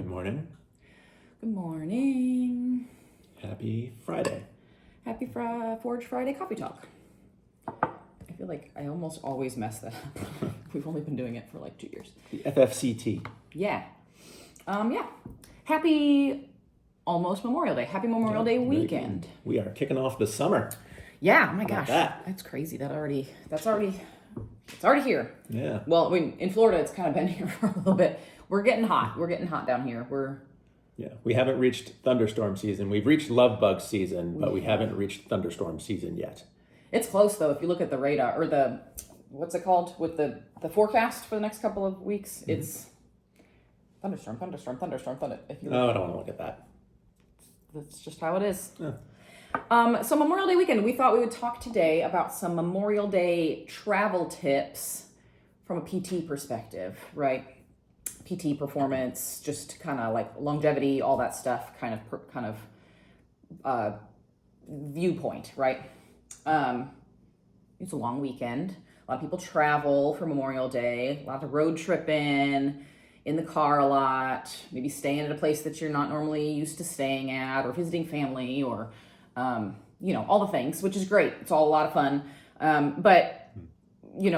Good morning. Good morning. Happy Friday. Happy Forge Friday Coffee Talk. I feel like I almost always mess that up. We've only been doing it for like 2 years. The FFCT. Yeah. Happy almost Memorial Day. Happy Memorial Day weekend. We are kicking off the summer. Yeah, oh my How about gosh. that? That's crazy. It's already here. Yeah. Well, I mean, in Florida, it's kind of been here for a little bit. We're getting hot. We're getting hot down here. We haven't reached thunderstorm season. We've reached love bug season, but we haven't reached thunderstorm season yet. It's close though. If you look at the radar or the, what's it called with the forecast for the next couple of weeks, it's thunderstorm. If you Oh, I don't want to look at that. That's just how it is. Yeah. So Memorial Day weekend, we thought we would talk today about some Memorial Day travel tips from a PT perspective, right? PT performance, just kind of like longevity, all that stuff, kind of viewpoint, right? It's a long weekend. A lot of people travel for Memorial Day. A lot of road tripping, in the car a lot, maybe staying at a place that you're not normally used to staying at, or visiting family, or all the things, which is great. It's all a lot of fun. But we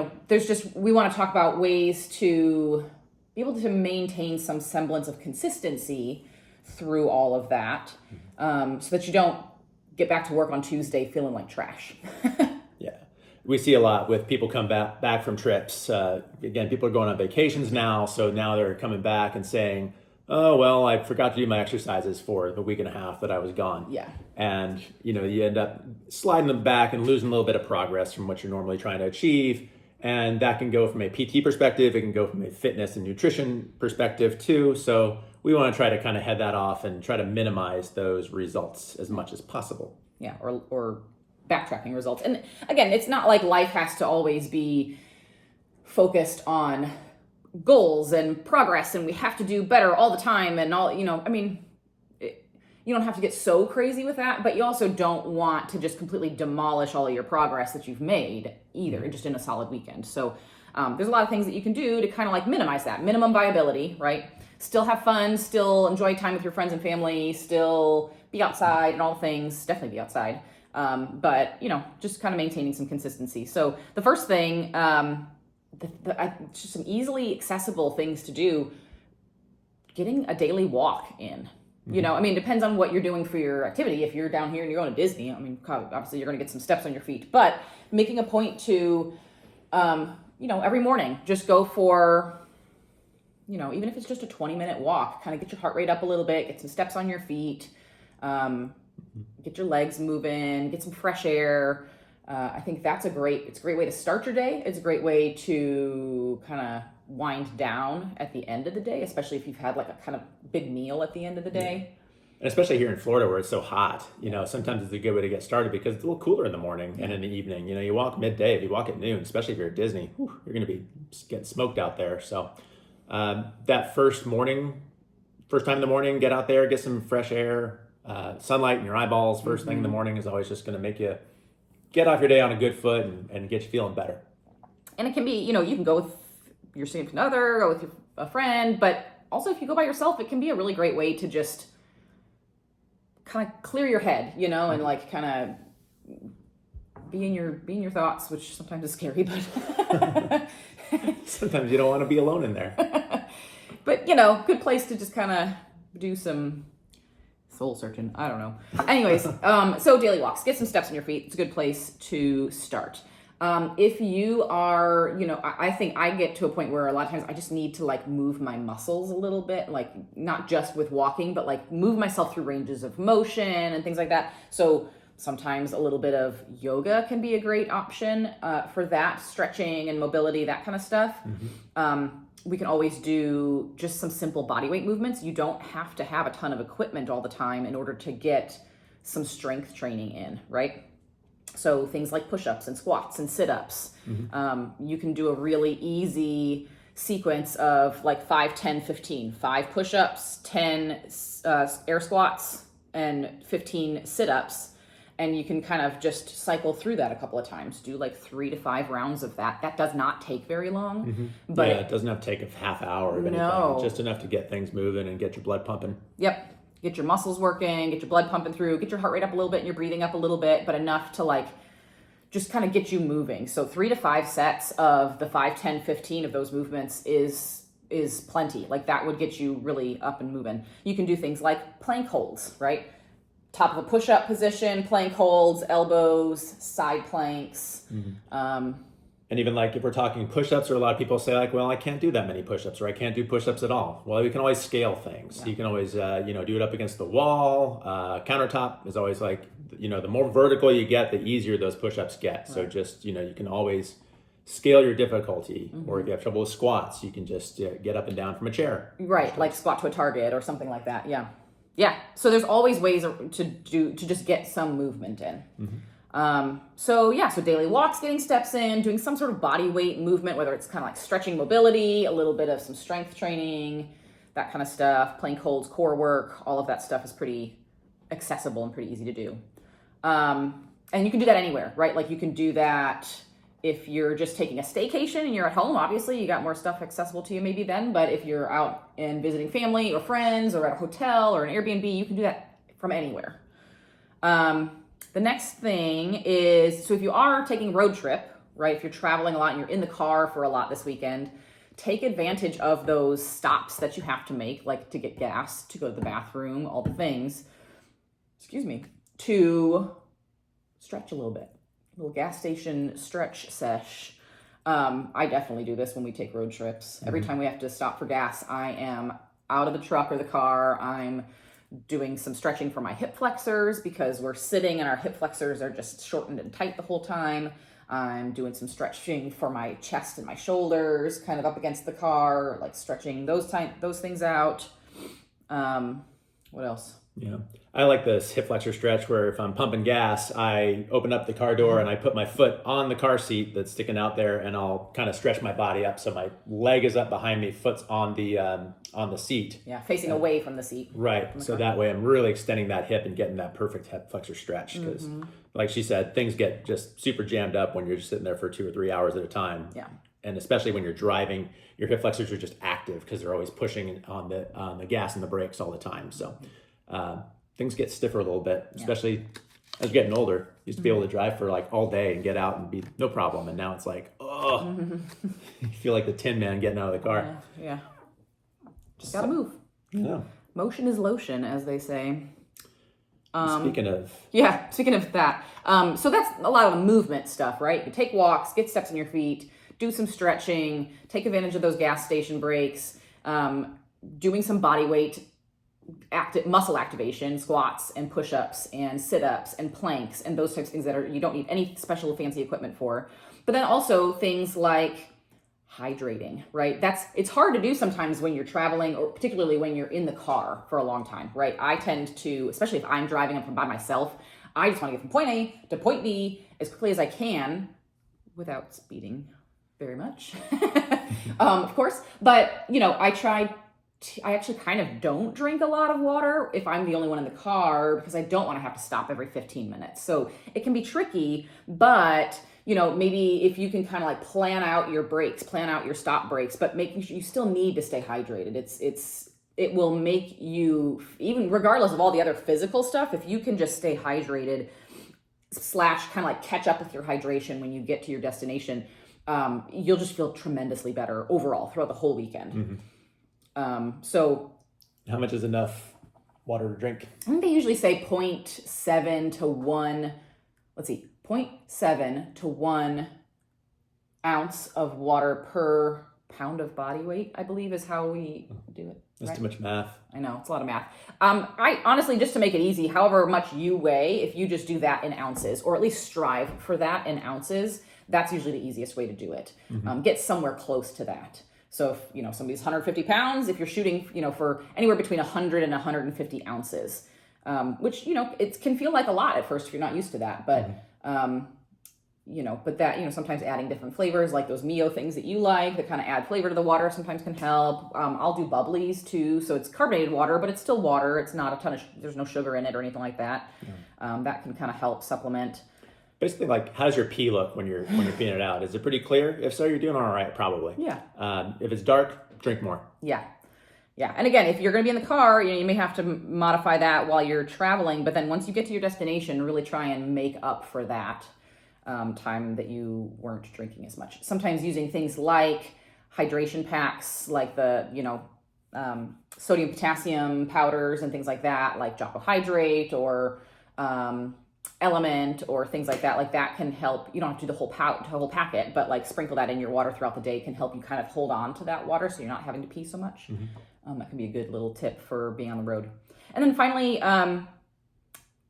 want to talk about ways to be able to maintain some semblance of consistency through all of that, so that you don't get back to work on Tuesday feeling like trash. Yeah. We see a lot with people come back from trips. Again, people are going on vacations now, so now they're coming back and saying, oh, well, I forgot to do my exercises for the week and a half that I was gone. Yeah. And, you end up sliding them back and losing a little bit of progress from what you're normally trying to achieve. And that can go from a PT perspective. It can go from a fitness and nutrition perspective too. So we want to try to kind of head that off and try to minimize those results as much as possible. Yeah, or backtracking results. And again, it's not like life has to always be focused on goals and progress and we have to do better all the time and all, you don't have to get so crazy with that, but you also don't want to just completely demolish all of your progress that you've made either, just in a solid weekend. So there's a lot of things that you can do to kind of like minimize that, minimum viability, right? Still have fun, still enjoy time with your friends and family, still be outside and all the things, definitely be outside. But just kind of maintaining some consistency. So the first thing, just some easily accessible things to do, getting a daily walk in. It depends on what you're doing for your activity. If you're down here and you're going to Disney, obviously you're going to get some steps on your feet, but making a point to, every morning, just go for, even if it's just a 20-minute walk, kind of get your heart rate up a little bit, get some steps on your feet, get your legs moving, get some fresh air. I think it's a great way to start your day. It's a great way to kind of wind down at the end of the day, especially if you've had like a kind of big meal at the end of the day. And especially here in Florida where it's so hot, sometimes it's a good way to get started because it's a little cooler in the morning and in the evening. You walk midday, if you walk at noon, especially if you're at Disney, you're going to be getting smoked out there. So that first time in the morning, get out there, get some fresh air, sunlight in your eyeballs first thing in the morning is always just going to make you get off your day on a good foot and get you feeling better. And it can be, you can go with your significant other, go with a friend, but also if you go by yourself, it can be a really great way to just kind of clear your head, and like kind of be in your thoughts, which sometimes is scary, but sometimes you don't want to be alone in there. But good place to just kind of do some soul searching. I don't know. Anyways, so daily walks, get some steps on your feet. It's a good place to start. If you are, I think I get to a point where a lot of times I just need to like move my muscles a little bit, like not just with walking, but like move myself through ranges of motion and things like that. So sometimes a little bit of yoga can be a great option for that, stretching and mobility, that kind of stuff. We can always do just some simple bodyweight movements. You don't have to have a ton of equipment all the time in order to get some strength training in, right? So things like push-ups and squats and sit-ups. You can do a really easy sequence of like 5, 10, 15. 5 push-ups, 10 air squats, and 15 sit-ups. And you can kind of just cycle through that a couple of times. Do like 3 to 5 rounds of that. That does not take very long. But it doesn't have to take a half hour of anything. Just enough to get things moving and get your blood pumping. Yep. Get your muscles working, get your blood pumping through, get your heart rate up a little bit and your breathing up a little bit, but enough to like just kind of get you moving. So 3 to 5 sets of the 5, 10, 15 of those movements is plenty. Like that would get you really up and moving. You can do things like plank holds, right? Top of a push-up position, plank holds, elbows, side planks. And even like if we're talking push-ups, or a lot of people say like, well, I can't do that many push-ups, or I can't do push-ups at all. Well, you can always scale things. You can always, do it up against the wall. Countertop is always like, the more vertical you get, the easier those push-ups get. So just, you can always scale your difficulty. Or if you have trouble with squats, you can just get up and down from a chair. Right, like squat to a target or something like that. Yeah. Yeah. So there's always ways to just get some movement in. So daily walks, getting steps in, doing some sort of body weight movement, whether it's kind of like stretching mobility, a little bit of some strength training, that kind of stuff, plank holds, core work, all of that stuff is pretty accessible and pretty easy to do. And you can do that anywhere, right? Like you can do that if you're just taking a staycation and you're at home, obviously you got more stuff accessible to you maybe then, but if you're out and visiting family or friends or at a hotel or an Airbnb, you can do that from anywhere. The next thing is, so if you are taking a road trip, right, if you're traveling a lot and you're in the car for a lot this weekend, take advantage of those stops that you have to make, like to get gas, to go to the bathroom, all the things, to stretch a little bit. A little gas station stretch sesh. I definitely do this when we take road trips. Every time we have to stop for gas, I am out of the truck or the car. I'm doing some stretching for my hip flexors because we're sitting and our hip flexors are just shortened and tight the whole time. I'm doing some stretching for my chest and my shoulders, kind of up against the car, like stretching those things out. What else? Yeah. I like this hip flexor stretch where if I'm pumping gas, I open up the car door and I put my foot on the car seat that's sticking out there, and I'll kind of stretch my body up so my leg is up behind me, foot's on the seat. Yeah, facing away from the seat. Right. So that way I'm really extending that hip and getting that perfect hip flexor stretch, because like she said, things get just super jammed up when you're just sitting there for 2 or 3 hours at a time. Yeah. And especially when you're driving, your hip flexors are just active because they're always pushing on the gas and the brakes all the time. So things get stiffer a little bit, especially as you're getting older. You used to be able to drive for like all day and get out and be no problem. And now it's like, you feel like the Tin Man getting out of the car. Yeah. Just gotta move. Yeah. Motion is lotion, as they say. Speaking of that. So that's a lot of the movement stuff, right? You take walks, get steps in your feet, do some stretching, take advantage of those gas station breaks, doing some body weight, muscle activation, squats and push-ups and sit-ups and planks and those types of things that you don't need any special fancy equipment for. But then also things like hydrating, right? It's hard to do sometimes when you're traveling, or particularly when you're in the car for a long time, right? I tend to, especially if I'm driving by myself, I just want to get from point A to point B as quickly as I can without speeding very much, of course. But, I actually kind of don't drink a lot of water if I'm the only one in the car, because I don't want to have to stop every 15 minutes. So it can be tricky, but maybe if you can kind of like plan out your breaks, plan out your stop breaks, but making sure you still need to stay hydrated. It will make you, even regardless of all the other physical stuff, if you can just stay hydrated / kind of like catch up with your hydration when you get to your destination, you'll just feel tremendously better overall throughout the whole weekend. So how much is enough water to drink? I think they usually say 0.7 to 1, 0.7 to 1 ounce of water per pound of body weight, I believe is how we do it. That's too much math. I know, it's a lot of math. I honestly, just to make it easy, however much you weigh, if you just do that in ounces, or at least strive for that in ounces, that's usually the easiest way to do it. Get somewhere close to that. So if, somebody's 150 pounds, if you're shooting, for anywhere between 100 and 150 ounces, which, it can feel like a lot at first if you're not used to that. But but that, sometimes adding different flavors, like those Mio things that you like that kind of add flavor to the water sometimes can help. I'll do bubblies too. So it's carbonated water, but it's still water. It's not a ton of, there's no sugar in it or anything like that. That can kind of help supplement. Basically, like, how does your pee look when you're peeing it out? Is it pretty clear? If so, you're doing all right, probably. Yeah. If it's dark, drink more. Yeah. Yeah. And again, if you're going to be in the car, you may have to modify that while you're traveling. But then once you get to your destination, really try and make up for that time that you weren't drinking as much. Sometimes using things like hydration packs, like the, sodium potassium powders and things like that, like Jocko Hydrate or Element or things like that can help. You don't have to do the whole packet, but like sprinkle that in your water throughout the day can help you kind of hold on to that water so you're not having to pee so much. That can be a good little tip for being on the road. And then finally,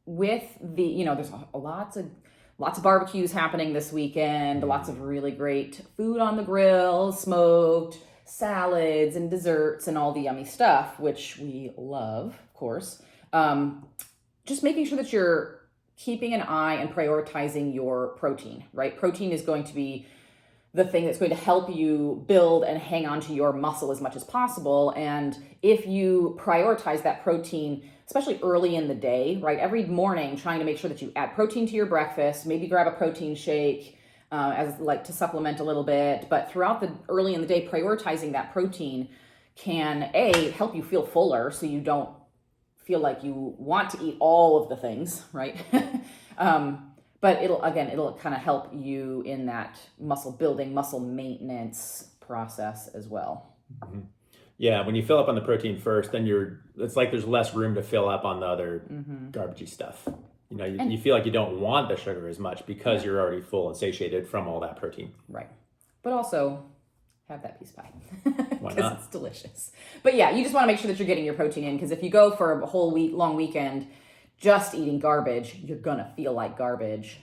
with the, there's lots of barbecues happening this weekend, lots of really great food on the grill, smoked, salads and desserts and all the yummy stuff, which we love, of course. Just making sure that you're keeping an eye and prioritizing your protein, right? Protein is going to be the thing that's going to help you build and hang on to your muscle as much as possible. And if you prioritize that protein, especially early in the day, right? Every morning, trying to make sure that you add protein to your breakfast, maybe grab a protein shake as like to supplement a little bit. But throughout the early in the day, prioritizing that protein can help you feel fuller so you don't feel like you want to eat all of the things, right? But it'll kind of help you in that muscle building, muscle maintenance process as well. Yeah, when you fill up on the protein first, then it's like there's less room to fill up on the other garbagey stuff. You feel like you don't want the sugar as much because you're already full and satiated from all that protein. Right. But also have that piece pie. Why not? Because it's delicious. But yeah, you just want to make sure that you're getting your protein in, because if you go for a whole long weekend just eating garbage, you're going to feel like garbage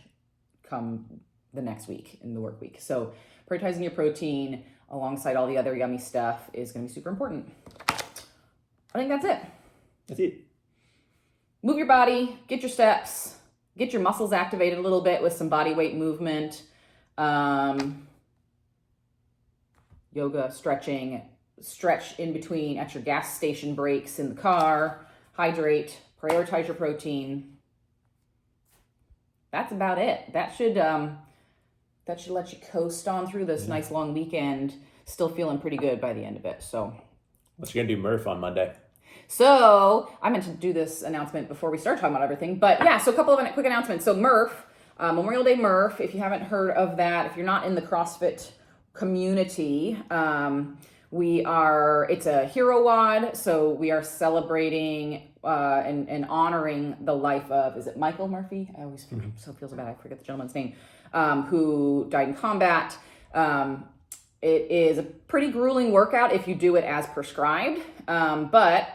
come the next week in the work week. So prioritizing your protein alongside all the other yummy stuff is going to be super important. I think that's it. That's it. Move your body, get your steps, get your muscles activated a little bit with some body weight movement, yoga, stretching, stretch in between at your gas station breaks in the car, hydrate, prioritize your protein. That's about it. That should let you coast on through this nice long weekend, still feeling pretty good by the end of it. So, what you gonna do, Murph, on Monday? So I meant to do this announcement before we start talking about everything, but yeah. So a couple of quick announcements. So Murph, Memorial Day Murph. If you haven't heard of that, if you're not in the CrossFit community, it's a hero WOD. So we are celebrating and honoring the life of, is it Michael Murphy? I always so feels bad. I forget the gentleman's name, who died in combat. It is a pretty grueling workout if you do it as prescribed. But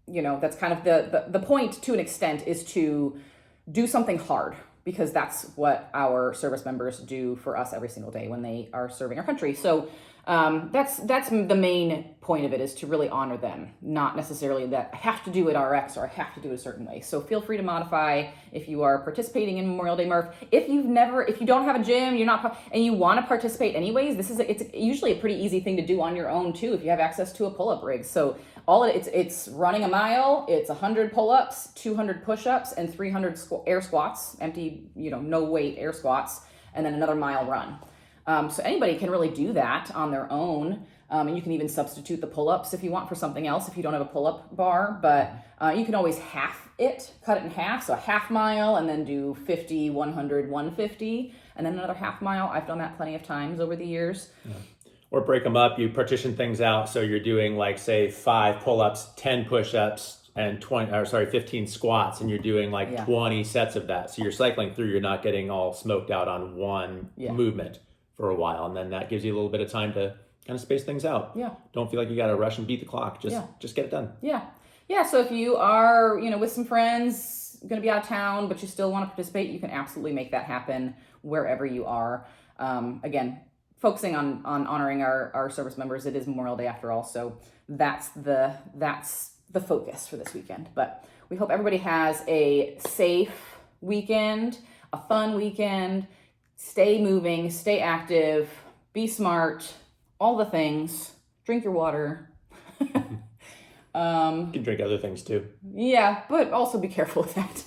that's kind of the point to an extent, is to do something hard, because that's what our service members do for us every single day when they are serving our country. So that's the main point of it, is to really honor them, not necessarily that I have to do it RX or I have to do it a certain way. So feel free to modify if you are participating in Memorial Day Murph. If you don't have a gym, and you want to participate anyways, it's usually a pretty easy thing to do on your own too, if you have access to a pull-up rig. So it's running a mile, it's 100 pull-ups, 200 push-ups, and 300 air squats, empty, no weight air squats, and then another mile run. So anybody can really do that on their own. And you can even substitute the pull-ups if you want for something else, if you don't have a pull-up bar. But you can always cut it in half. So a half mile, and then do 50, 100, 150, and then another half mile. I've done that plenty of times over the years. Yeah. Or break them up. You partition things out. So you're doing, like, say, 5 pull-ups, 10 push-ups, and 15 squats, and you're doing 20 sets of that. So you're cycling through. You're not getting all smoked out on one movement for a while, and then that gives you a little bit of time to kind of space things out. Yeah. Don't feel like you got to rush and beat the clock. Just get it done. Yeah. Yeah. So if you are, with some friends, going to be out of town, but you still want to participate, you can absolutely make that happen wherever you are. Again, focusing on honoring our service members. It is Memorial Day after all. So that's the focus for this weekend. But we hope everybody has a safe weekend, a fun weekend. stay moving, stay active, be smart, all the things. Drink your water. You can drink other things too. Yeah, but also be careful with that.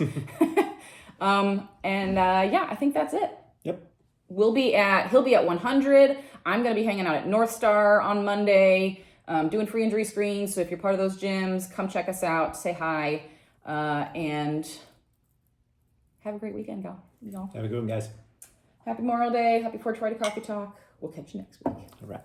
I think that's it. Yep. He'll be at 100. I'm going to be hanging out at North Star on Monday, doing free injury screens. So if you're part of those gyms, come check us out, say hi, and have a great weekend, y'all. Have a good one, guys. Happy Memorial Day. Happy 420 Coffee Talk. We'll catch you next week. All right.